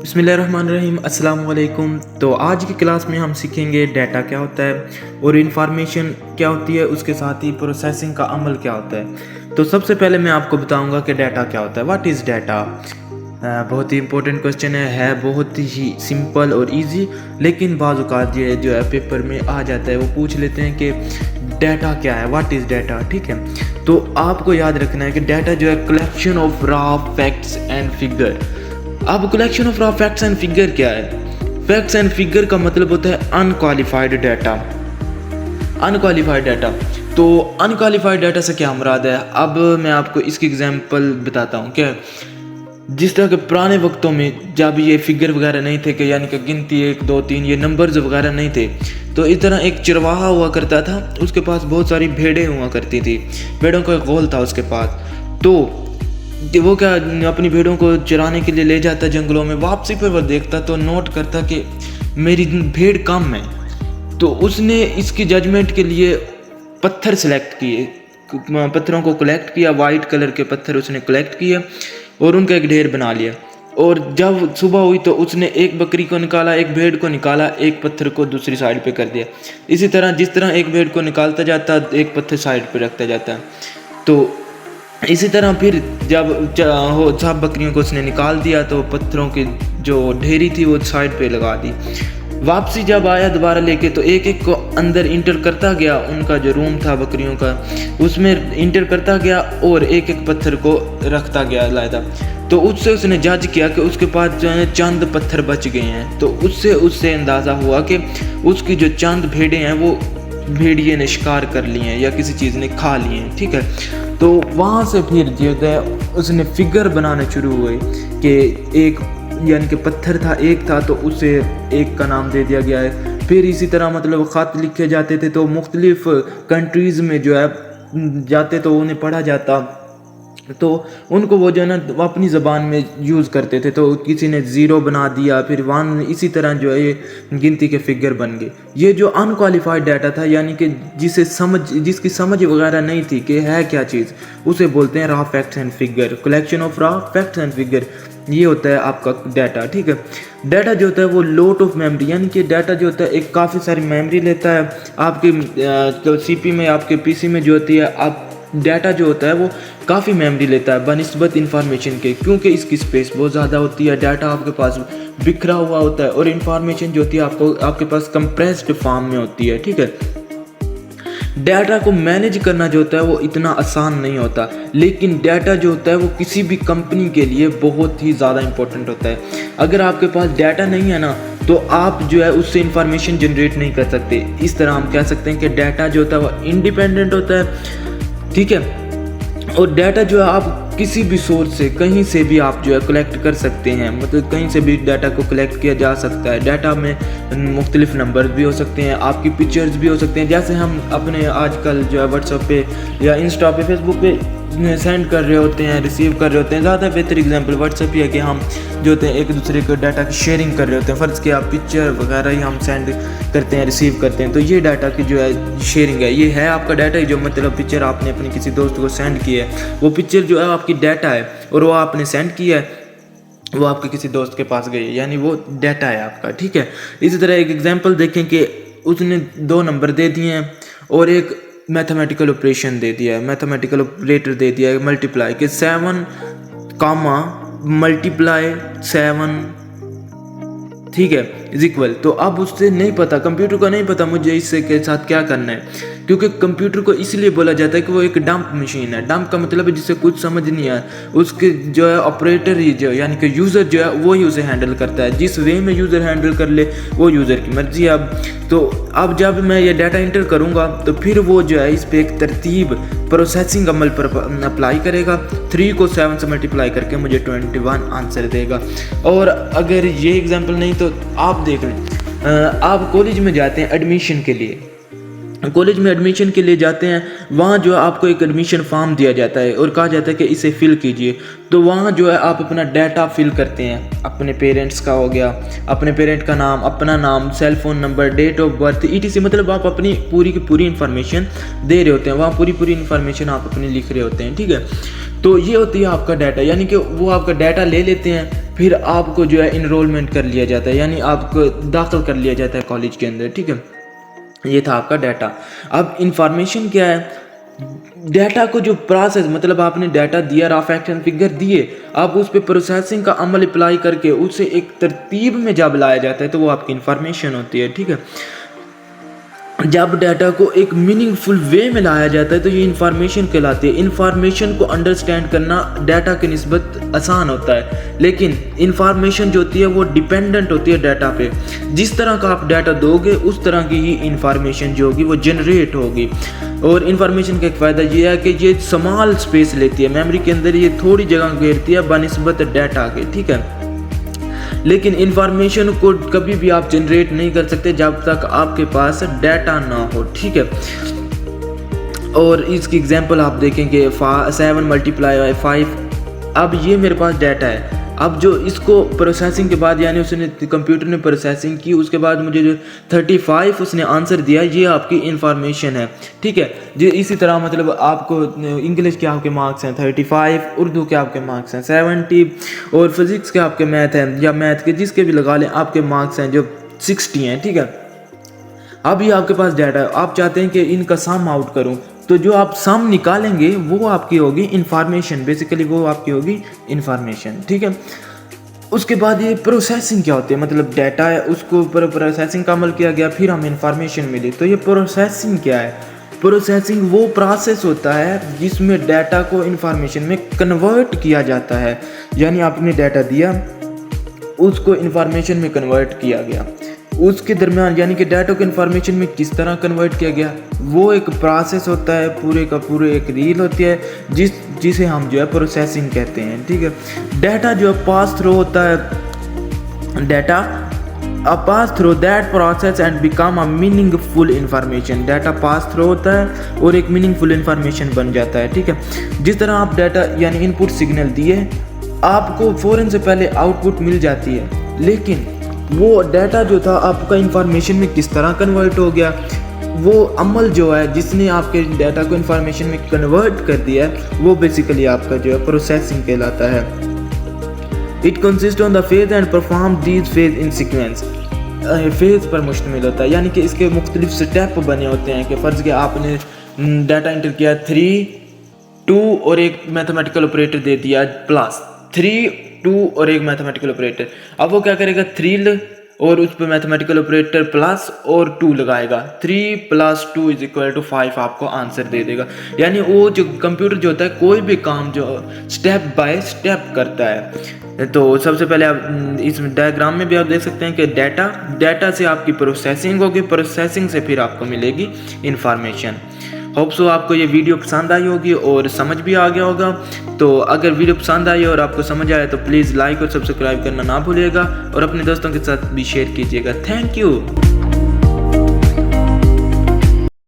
बिस्मिल्लाहिर्रहमानिर्रहीम, अस्सलाम वालेकुम। तो आज की क्लास में हम सीखेंगे डाटा क्या होता है और इंफॉर्मेशन क्या होती है, उसके साथ ही प्रोसेसिंग का अमल क्या होता है। तो सबसे पहले मैं आपको बताऊंगा कि डाटा क्या होता है। What is data? बहुत ही इंपॉर्टेंट क्वेश्चन है बहुत ही सिंपल और इजी, लेकिन बाज़ औक़ात ये जो है पेपर में आ जाता है, वो पूछ लेते हैं कि डाटा क्या है, व्हाट इज़ डाटा। ठीक है, तो आपको याद रखना है कि डाटा जो है collection of raw facts and figure. अब collection of raw facts and figure क्या है? फैक्ट्स एंड फिगर का मतलब होता है अनक्वालिफाइड डाटा। अनक्वालिफाइड डाटा, तो अनक्वालिफाइड डाटा से क्या मुराद है? अब मैं आपको इसकी एग्जांपल बताता हूँ। क्या जिस तरह के पुराने वक्तों में जब ये फिगर वगैरह नहीं थे, कि यानी कि गिनती 1 2 3 ये नंबर्स वगैरह नहीं थे, तो इस तरह एक चरवाहा हुआ करता था, उसके पास बहुत सारी भेड़ें हुआ करती थी, भेड़ों का एक गोल था उसके पास। तो वो क्या अपनी भेड़ों को चराने के लिए ले जाता जंगलों में, वापसी पर वो देखता तो नोट करता कि मेरी भेड़ कम है। तो उसने इसकी जजमेंट के लिए पत्थर सेलेक्ट किए, पत्थरों को कलेक्ट किया, वाइट कलर के पत्थर उसने कलेक्ट किए और उनका एक ढेर बना लिया। और जब सुबह हुई तो उसने एक बकरी को निकाला, एक भेड़ को निकाला, एक पत्थर को दूसरी साइड पे कर दिया। इसी तरह जिस तरह एक भेड़ को निकालता जाता, एक पत्थर साइड पे रखता जाता। तो इसी तरह फिर जब सब बकरियों को उसने निकाल दिया तो पत्थरों की जो ढेरी थी वो साइड पे लगा दी। वापसी जब आया दोबारा लेके, तो एक एक को अंदर इंटर करता गया, उनका जो रूम था बकरियों का उसमें इंटर करता गया और एक एक पत्थर को रखता गया लायदा। तो उससे उसने जज किया कि उसके पास जो है चंद पत्थर बच गए हैं। तो उससे अंदाज़ा हुआ कि उसकी जो चंद भेड़ें हैं वो भेड़िए ने शिकार कर लिए हैं या किसी चीज़ ने खा लिए हैं। ठीक है, तो वहाँ से फिर जो है उसने फिगर बनाने शुरू हुए कि एक यानी कि पत्थर था, एक था, तो उसे एक का नाम दे दिया गया है। फिर इसी तरह मतलब ख़त लिखे जाते थे, तो मुख्तलिफ़ कंट्रीज़ में जो है जाते तो उन्हें पढ़ा जाता, तो उनको वो जो है ना अपनी ज़बान में यूज़ करते थे। तो किसी ने 0 बना दिया, फिर 1, इसी तरह जो है ये गिनती के फिगर बन गए। ये जो अनक्वालिफाइड डाटा था, यानी कि जिसकी समझ वगैरह नहीं थी कि है क्या चीज़, उसे बोलते हैं raw facts and figure. Collection of raw facts and figure, ये होता है आपका डाटा। ठीक है, डाटा जो होता है वो लोट ऑफ मेमोरी, यानी कि डाटा जो होता है एक काफ़ी सारी मेमोरी लेता है। आपके जो सीपी में, आपके पीसी में जो होती है, आप डाटा जो होता है वो काफ़ी मेमोरी लेता है बनिस्बत इंफॉर्मेशन के, क्योंकि इसकी स्पेस बहुत ज़्यादा होती है। डाटा आपके पास बिखरा हुआ होता है और इंफॉर्मेशन जो होती है आपके पास कंप्रेस्ड फॉर्म में होती है। ठीक है, डाटा को मैनेज करना जो होता है वो इतना आसान नहीं होता, लेकिन डाटा जो होता है वो किसी भी कंपनी के लिए बहुत ही ज़्यादा इंपॉर्टेंट होता है। अगर आपके पास डाटा नहीं है ना, तो आप जो है उससे इंफॉर्मेशन जनरेट नहीं कर सकते। इस तरह हम कह सकते हैं कि डाटा जो होता है वो इंडिपेंडेंट होता है। ठीक है, और डाटा जो है आप किसी भी सोर्स से, कहीं से भी आप जो है कलेक्ट कर सकते हैं, मतलब कहीं से भी डाटा को कलेक्ट किया जा सकता है। डाटा में मुख्तलिफ नंबर भी हो सकते हैं, आपकी पिक्चर्स भी हो सकते हैं, जैसे हम अपने आजकल जो है व्हाट्सएप पे या इंस्टा पे, फेसबुक पे सेंड कर रहे होते हैं, रिसीव कर रहे होते हैं। ज़्यादा बेहतर एग्जांपल व्हाट्सएप ही है कि हम जो होते हैं एक दूसरे को डाटा की शेयरिंग कर रहे होते हैं। फ़र्ज़ किया पिक्चर वगैरह ही हम सेंड करते हैं, रिसीव करते हैं, तो ये डाटा की जो है शेयरिंग है, ये है आपका डाटा ही। जो मतलब पिक्चर आपने अपने किसी दोस्त को सेंड की है, वो पिक्चर जो है आपकी डाटा है, और वो आपने सेंड किया है, वो आपके किसी दोस्त के पास गई, यानी वो डाटा है आपका। ठीक है, इसी तरह एक एग्जांपल देखें कि उसने 2 नंबर दे दिए हैं और एक मैथमेटिकल ऑपरेशन दे दिया है, मैथमेटिकल ऑपरेटर दे दिया है मल्टीप्लाई के 7 कामा मल्टीप्लाई 7, ठीक है, इज इक्वल। तो अब उससे नहीं पता, कंप्यूटर को नहीं पता मुझे इससे के साथ क्या करना है, क्योंकि कंप्यूटर को इसलिए बोला जाता है कि वो एक डंप मशीन है। डंप का मतलब है जिससे कुछ समझ नहीं आया, उसके जो है ऑपरेटर ही जो यानी कि यूज़र जो है वो ही उसे हैंडल करता है। जिस वे में यूज़र हैंडल कर ले वो यूज़र की मर्जी है। अब जब मैं ये डाटा इंटर करूँगा तो फिर वो जो है इस पर एक तरतीब प्रोसेसिंग अमल पर अप्लाई करेगा। 3 को 7 से मल्टीप्लाई करके मुझे 21 आंसर देगा। और अगर ये एग्जांपल नहीं तो आप देख लें, आप कॉलेज में जाते हैं एडमिशन के लिए, कॉलेज में एडमिशन के लिए जाते हैं, वहाँ जो है आपको एक एडमिशन फॉर्म दिया जाता है और कहा जाता है कि इसे फिल कीजिए। तो वहाँ जो है आप अपना डाटा फिल करते हैं, अपने पेरेंट्स का हो गया, अपने पेरेंट का नाम, अपना नाम, cell phone number, date of birth, ETC, मतलब आप अपनी पूरी की पूरी इन्फॉर्मेशन दे रहे होते हैं, वहाँ पूरी इन्फॉर्मेशन आप अपनी लिख रहे होते हैं। ठीक है, तो ये होती है आपका डाटा, यानी कि वो आपका डाटा ले लेते हैं, फिर आपको जो है इनरोलमेंट कर लिया जाता है, यानी आपको दाखिल कर लिया जाता है कॉलेज के अंदर, ठीक है। ये था आपका डाटा। अब इंफॉर्मेशन क्या है? डाटा को जो प्रोसेस, मतलब आपने डाटा दिया, रॉ फैक्ट एंड फिगर दिए, आप उस पर प्रोसेसिंग का अमल अप्लाई करके उसे एक तरतीब में जब लाया जाता है तो वो आपकी इंफॉर्मेशन होती है, ठीक है। जब डाटा को एक मीनिंगफुल वे में लाया जाता है तो ये इंफॉर्मेशन कहलाती है। इंफॉर्मेशन को अंडरस्टैंड करना डाटा के निस्बत आसान होता है, लेकिन इंफॉर्मेशन जो होती है वो डिपेंडेंट होती है डाटा पे। जिस तरह का आप डाटा दोगे उस तरह की ही इंफॉर्मेशन जो होगी वो जनरेट होगी। और इंफॉर्मेशन का एक फ़ायदा ये है कि ये स्मॉल स्पेस लेती है, मेमोरी के अंदर ये थोड़ी जगह घेरती है बनिस्बत डाटा के, ठीक है। लेकिन इंफॉर्मेशन को कभी भी आप जनरेट नहीं कर सकते जब तक आपके पास डाटा ना हो, ठीक है। और इसकी एग्जांपल आप देखेंगे 7 × 5। अब ये मेरे पास डाटा है, अब जो इसको प्रोसेसिंग के बाद, यानी उसने कंप्यूटर ने प्रोसेसिंग की, उसके बाद मुझे जो 35 उसने आंसर दिया, ये आपकी इंफॉर्मेशन है, ठीक है जी। इसी तरह मतलब आपको इंग्लिश के आपके मार्क्स हैं 35, उर्दू के आपके मार्क्स हैं 70, और फिज़िक्स के आपके मैथ हैं या मैथ के जिसके भी लगा लें आपके मार्क्स हैं जो 60 हैं, ठीक है। अब ये आपके पास डाटा है, आप चाहते हैं कि इनका सम आउट करूं, तो जो आप सम निकालेंगे वो आपकी होगी इंफॉर्मेशन, बेसिकली वो आपकी होगी इंफॉर्मेशन, ठीक है। उसके बाद ये प्रोसेसिंग क्या होती है, मतलब डाटा है उसको प्रोसेसिंग का अमल किया गया, फिर हमें इंफॉर्मेशन मिली। तो ये प्रोसेसिंग क्या है? प्रोसेसिंग वो प्रोसेस होता है जिसमें डाटा को इंफॉर्मेशन में कन्वर्ट किया जाता है, यानी आपने डाटा दिया उसको इंफॉर्मेशन में कन्वर्ट किया गया, उसके दरमियान यानी कि डाटा को इन्फॉर्मेशन में किस तरह कन्वर्ट किया गया, वो एक प्रोसेस होता है, पूरे का पूरे एक रील होती है जिसे हम जो है प्रोसेसिंग कहते हैं, ठीक है। डाटा जो है पास थ्रू होता है, data pass through that process and become a meaningful information. Data pass through होता है और एक मीनिंगफुल इंफॉर्मेशन बन जाता है, ठीक है। जिस तरह आप डाटा यानी इनपुट सिग्नल दिए, आपको फ़ौरन से पहले आउटपुट मिल जाती है, लेकिन वो डाटा जो था आपका इंफॉर्मेशन में किस तरह कन्वर्ट हो गया, वो अमल जो है जिसने आपके डाटा को इंफॉर्मेशन में कन्वर्ट कर दिया है, वो बेसिकली आपका जो है प्रोसेसिंग कहलाता है। It consist on the phase and perform these phase in sequence. Phase पर मुश्तमिल होता है, यानी कि इसके मुख्तलिफ स्टेप बने होते हैं कि फ़र्ज़ किया आपने डाटा एंटर किया 3, 2 और एक मैथमेटिकल ऑपरेटर दे दिया प्लस 3, 2 और एक मैथमेटिकल ऑपरेटर। अब वो क्या करेगा, 3 और उस पर मैथमेटिकल ऑपरेटर प्लस और 2 लगाएगा, 3 + 2 = 5 आपको आंसर दे देगा। यानी वो जो कंप्यूटर जो होता है कोई भी काम जो स्टेप बाय स्टेप करता है। तो सबसे पहले आप इस डायग्राम में भी आप देख सकते हैं कि डाटा से आपकी प्रोसेसिंग होगी, प्रोसेसिंग से फिर आपको मिलेगी इंफॉर्मेशन। होप सो आपको ये वीडियो पसंद आई होगी और समझ भी आ गया होगा। तो अगर वीडियो पसंद आई और आपको समझ आया तो प्लीज़ लाइक और सब्सक्राइब करना ना भूलिएगा और अपने दोस्तों के साथ भी शेयर कीजिएगा। Thank you.